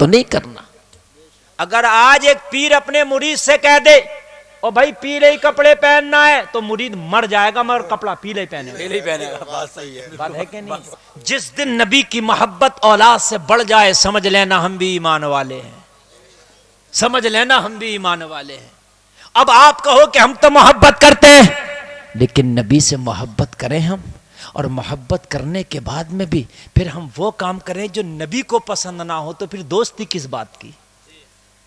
تو نہیں کرنا. اگر آج ایک پیر اپنے مرید سے کہہ دے اور بھائی پیلے ہی کپڑے پہننا ہے تو مرید مر جائے گا مگر کپڑا پیلے ہی پہنے گا. بات صحیح ہے. بات ہے کہ نہیں؟ جس دن نبی کی محبت اولاد سے بڑھ جائے سمجھ لینا ہم بھی ایمان والے ہیں. سمجھ لینا ہم بھی ایمان والے ہیں. اب آپ کہو کہ ہم تو محبت کرتے ہیں لیکن نبی سے محبت کریں ہم, اور محبت کرنے کے بعد میں بھی پھر ہم وہ کام کریں جو نبی کو پسند نہ ہو تو پھر دوستی کس بات کی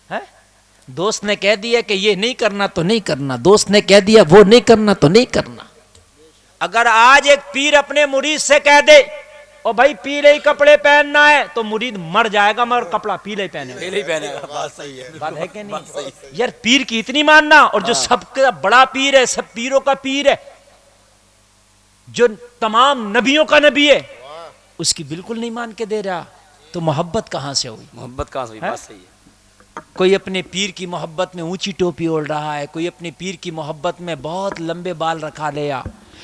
ہے؟ دوست نے کہہ دیا کہ یہ نہیں کرنا تو نہیں کرنا, دوست نے کہہ دیا وہ نہیں کرنا تو نہیں کرنا. اگر آج ایک پیر اپنے مرید سے کہہ دے اور بھائی پیلے ہی کپڑے پہننا ہے تو مرید مر جائے گا مگر کپڑا پیلے ہی پہنے گا. بات صحیح ہے. بات ہے کہ نہیں؟ یار پیر کی اتنی ماننا, اور جو سب کا بڑا پیر ہے, سب پیروں کا پیر ہے, جو تمام نبیوں کا نبی ہے, اس کی بالکل نہیں مان کے دے رہا تو محبت کہاں سے ہوئی؟ محبت کہاں سے ہوئی؟ بات صحیح ہے. کوئی اپنے پیر کی محبت میں اونچی ٹوپی اوڑھ رہا ہے, کوئی اپنے پیر کی محبت میں بہت لمبے بال رکھا لیا,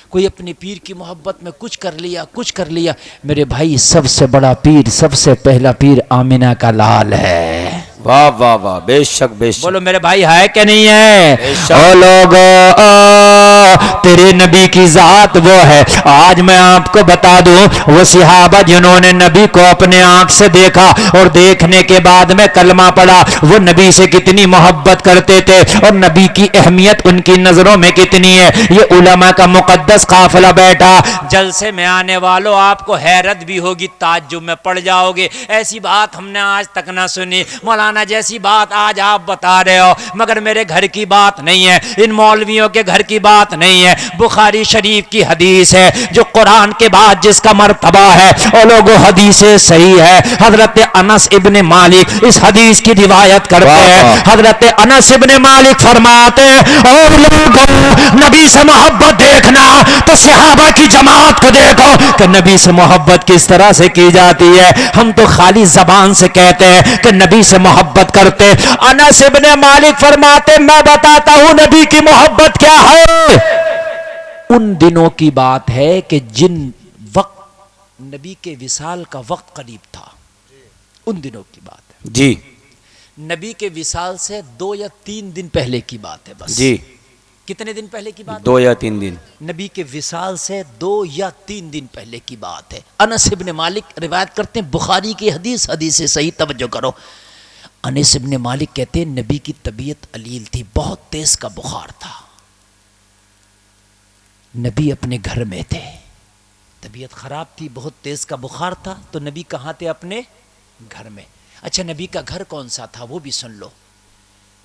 کوئی اپنے پیر کی محبت میں کچھ کر لیا. میرے بھائی سب سے بڑا پیر, سب سے پہلا پیر آمنہ کا لال ہے. واہ واہ واہ, بے شک بے شک. بولو میرے بھائی ہے کہ نہیں ہے؟ او لوگو تیرے نبی کی ذات وہ ہے. آج میں آپ کو بتا دوں وہ صحابہ جنہوں نے نبی کو اپنے آنکھ سے دیکھا اور دیکھنے کے بعد میں کلمہ پڑھا, وہ نبی سے کتنی محبت کرتے تھے اور نبی کی اہمیت ان کی نظروں میں کتنی ہے. یہ علماء کا مقدس قافلہ بیٹھا. جلسے میں آنے والوں آپ کو حیرت بھی ہوگی, تعجب میں پڑ جاؤ گے. ایسی بات ہم نے آج تک نہ سنی. مولانا جیسی بات آج آپ بتا رہے ہو, مگر میرے گھر کی بات نہیں ہے, ان مولویوں کے گھر کی بات نہیں ہے. بخاری شریف کی حدیث ہے جو قرآن کے بعد جس کا مرتبہ ہے اور لوگوں حدیث صحیح ہے. حضرت انس ابن مالک اس حدیث کی روایت کرتے ہیں. حضرت انس ابن مالک فرماتے ہیں اور لوگوں نبی سے محبت دیکھنا تو صحابہ کی جماعت کو دیکھو کہ نبی سے محبت کس طرح سے کی جاتی ہے. ہم تو خالی زبان سے کہتے ہیں کہ نبی سے محبت کرتے. انس ابن مالک فرماتے میں بتاتا ہوں نبی کی محبت کیا ہے. ان دنوں کی بات ہے کہ جن وقت نبی کے وصال کا وقت قریب تھا, ان دنوں کی بات ہے جی. نبی کے وصال سے 2 یا 3 دن پہلے کی بات ہے بس. جی. کتنے دن پہلے کی بات؟ 2 یا 3 دن. نبی کے وصال سے 2 یا 3 دن پہلے کی بات ہے. انس ابن مالک روایت کرتے ہیں, بخاری کی حدیث سے صحیح توجہ کرو. انس ابن مالک کہتے ہیں نبی کی طبیعت علیل تھی, بہت تیز کا بخار تھا. نبی اپنے گھر میں تھے, طبیعت خراب تھی, بہت تیز کا بخار تھا, تو نبی کہاں تھے؟ اپنے گھر میں. اچھا نبی کا گھر کون سا تھا وہ بھی سن لو.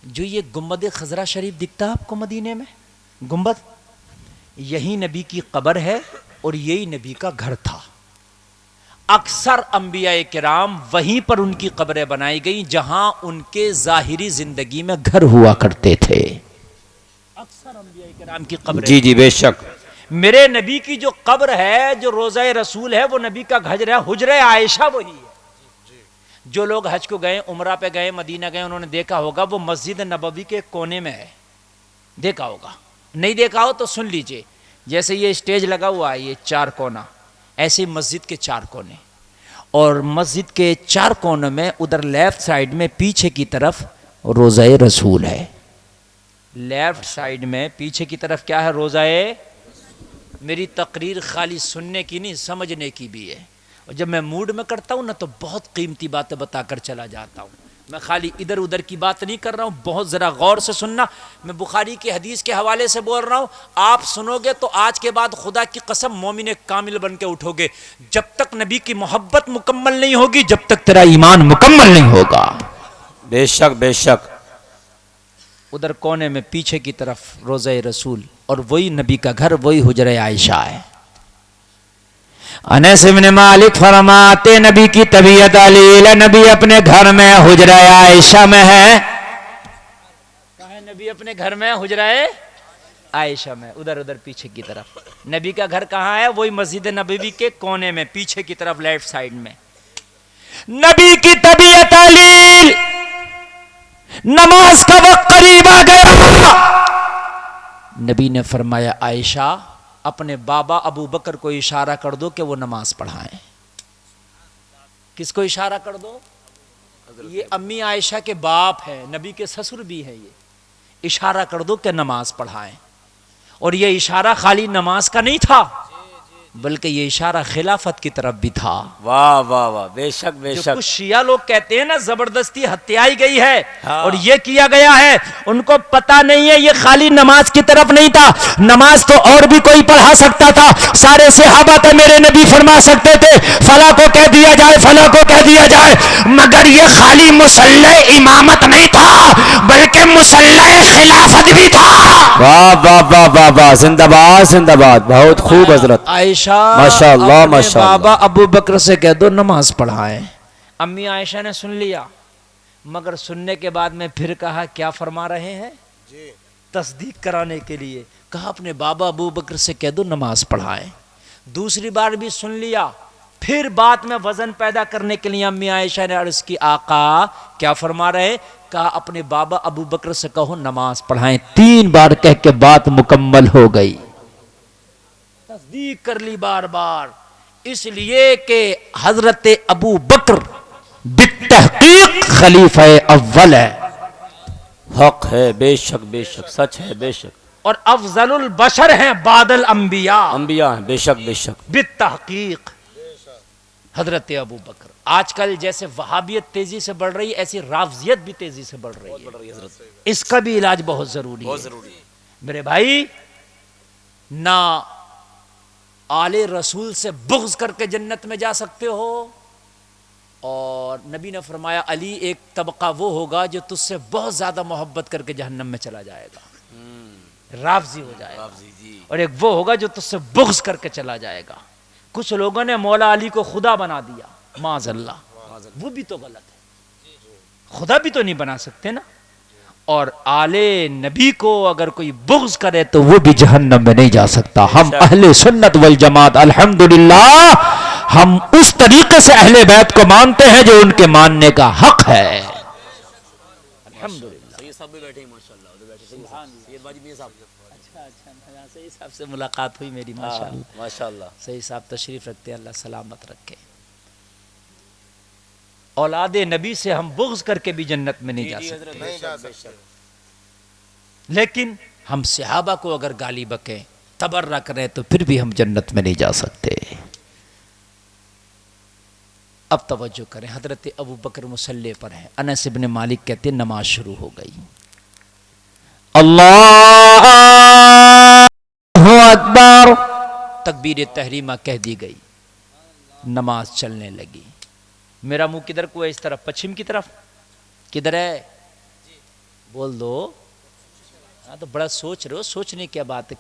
جو یہ گنبد خضرا شریف دکھتا آپ کو مدینے میں, گنبد, یہی نبی کی قبر ہے اور یہی نبی کا گھر تھا. اکثر انبیاء کرام وہیں پر ان کی قبریں بنائی گئیں جہاں ان کے ظاہری زندگی میں گھر ہوا کرتے تھے. اکثر انبیاء کرام کی قبریں. جی جی بے شک. میرے نبی کی جو قبر ہے, جو روضہ رسول ہے, وہ نبی کا گھر ہے, حجرہ عائشہ وہی ہے. جو لوگ حج کو گئے, عمرہ پہ گئے, مدینہ گئے, انہوں نے دیکھا ہوگا وہ مسجد نبوی کے کونے میں ہے, دیکھا ہوگا. نہیں دیکھا ہو تو سن لیجئے. جیسے یہ اسٹیج لگا ہوا ہے, یہ 4 کونا, ایسے ہی مسجد کے 4 کونے, اور مسجد کے 4 کونوں میں ادھر لیفٹ سائیڈ میں پیچھے کی طرف روضہ رسول ہے. لیفٹ سائیڈ میں پیچھے کی طرف کیا ہے؟ روضہ. میری تقریر خالی سننے کی نہیں, سمجھنے کی بھی ہے. اور جب میں موڈ میں کرتا ہوں نا تو بہت قیمتی باتیں بتا کر چلا جاتا ہوں. میں خالی ادھر ادھر کی بات نہیں کر رہا ہوں, بہت ذرا غور سے سننا. میں بخاری کی حدیث کے حوالے سے بول رہا ہوں, آپ سنو گے تو آج کے بعد خدا کی قسم مومن کامل بن کے اٹھو گے. جب تک نبی کی محبت مکمل نہیں ہوگی, جب تک تیرا ایمان مکمل نہیں ہوگا. بے شک بے شک. ادھر کونے میں پیچھے کی طرف روضہ رسول, اور وہی نبی کا گھر, وہی حجرہ عائشہ ہے. انس بن مالک فرماتے نبی کی طبیعت علیل, نبی اپنے گھر میں حجرہ عائشہ میں ہے. کہاں ہے نبی؟ اپنے گھر میں حجرہ عائشہ میں, ادھر ادھر پیچھے کی طرف. نبی کا گھر کہاں ہے؟ وہی مسجد نبوی کے کونے میں, پیچھے کی طرف لیفٹ سائیڈ میں. نبی کی طبیعت علیل, نماز کا وقت قریب آ گیا. نبی نے فرمایا عائشہ اپنے بابا ابو بکر کو اشارہ کر دو کہ وہ نماز پڑھائیں. کس کو اشارہ کر دو؟ یہ امی عائشہ کے باپ ہے، نبی کے سسر بھی ہے، یہ اشارہ کر دو کہ نماز پڑھائیں. اور یہ اشارہ خالی نماز کا نہیں تھا بلکہ یہ اشارہ خلافت کی طرف بھی تھا. واہ واہ واہ، بے شک بے جو شک. کچھ شیعہ لوگ کہتے ہیں نا زبردستی ہتھیائی گئی ہے ہاں. اور یہ کیا گیا ہے، ان کو پتا نہیں ہے یہ خالی نماز کی طرف نہیں تھا. نماز تو اور بھی کوئی پڑھا سکتا تھا، سارے صحابہ تو میرے نبی فرما سکتے تھے فلاں کو کہہ دیا جائے، فلاں کو کہہ دیا جائے، مگر یہ خالی مصلی امامت نہیں تھا بلکہ مصلی خلافت بھی تھا. واہ واہ واہ واہ واہ، زندہ باد زندہ باد، بہت خوب حضرت. عائشہ ماشاء اللہ، اپنے ماشاء اللہ. بابا ابو بکر سے کہہ دو نماز پڑھائیں. امی عائشہ نے سن لیا، مگر سننے کے بعد میں پھر کہا کیا فرما رہے ہیں، تصدیق کرانے کے لیے کہا اپنے بابا ابو بکر سے کہہ دو نماز پڑھائیں. دوسری بار بھی سن لیا، پھر بات میں وزن پیدا کرنے کے لیے امی عائشہ نے عرض کی آقا کیا فرما رہے، کہا اپنے بابا ابو بکر سے کہو نماز پڑھائیں. 3 بار کہہ کے بات مکمل ہو گئی. تصدیق کر لی بار بار، اس لیے کہ حضرت ابو بکر بالتحقیق خلیفہ اول ہے حق ہے، بے شک بے شک، سچ ہے، بے شک. اور افضل البشر ہیں بعد الانبیاء انبیاء ہیں، بے شک بے شک. بالتحقیق حضرت ابو بکر. آج کل جیسے وہابیت تیزی سے بڑھ رہی ہے ایسی رافضیت بھی تیزی سے بڑھ رہی ہے، اس کا بھی علاج بہت ضروری ہے. میرے بھائی، نہ آل رسول سے بغض کر کے جنت میں جا سکتے ہو، اور نبی نے فرمایا علی ایک طبقہ وہ ہوگا جو تجھ سے بہت زیادہ محبت کر کے جہنم میں چلا جائے گا، رافضی ہو جائے گا. اور ایک وہ ہوگا جو تجھ سے بغض کر کے چلا جائے گا. کچھ لوگوں نے مولا علی کو خدا بنا دیا، معاذ اللہ، وہ بھی تو غلط ہے، خدا بھی تو نہیں بنا سکتے نا. اور آل نبی کو اگر کوئی بغض کرے تو وہ بھی جہنم میں نہیں جا سکتا. ہم اہل سنت والجماعت الحمدللہ ہم اس طریقے سے اہل بیت کو مانتے ہیں جو ان کے ماننے کا حق ہے. الحمدللہ. سید صاحب بھی بیٹھے ہیں ماشاءاللہ، ادھر بیٹھے سید باجی بھی صاحب. اچھا صحیح صاحب سے ملاقات ہوئی میری ماشاءاللہ. ماشاءاللہ. صحیح صاحب تشریف رکھتے ہیں، اللہ سلامت رکھے. اولاد نبی سے ہم بغض کر کے بھی جنت میں نہیں جا سکتے، لیکن ہم صحابہ کو اگر گالی بکیں تبرہ کریں تو پھر بھی ہم جنت میں نہیں جا سکتے. اب توجہ کریں، حضرت ابو بکر مصلی پر ہیں. انس بن مالک کہتے ہیں نماز شروع ہو گئی، اللہ اکبر، تکبیر تحریمہ کہہ دی گئی، نماز چلنے لگی. میرا منہ کدھر کو ہے، اس طرف پچھم کی طرف کدھر ہے، بول دو. ہاں تو بڑا سوچ رہے ہو، سوچنے کی بات ہے.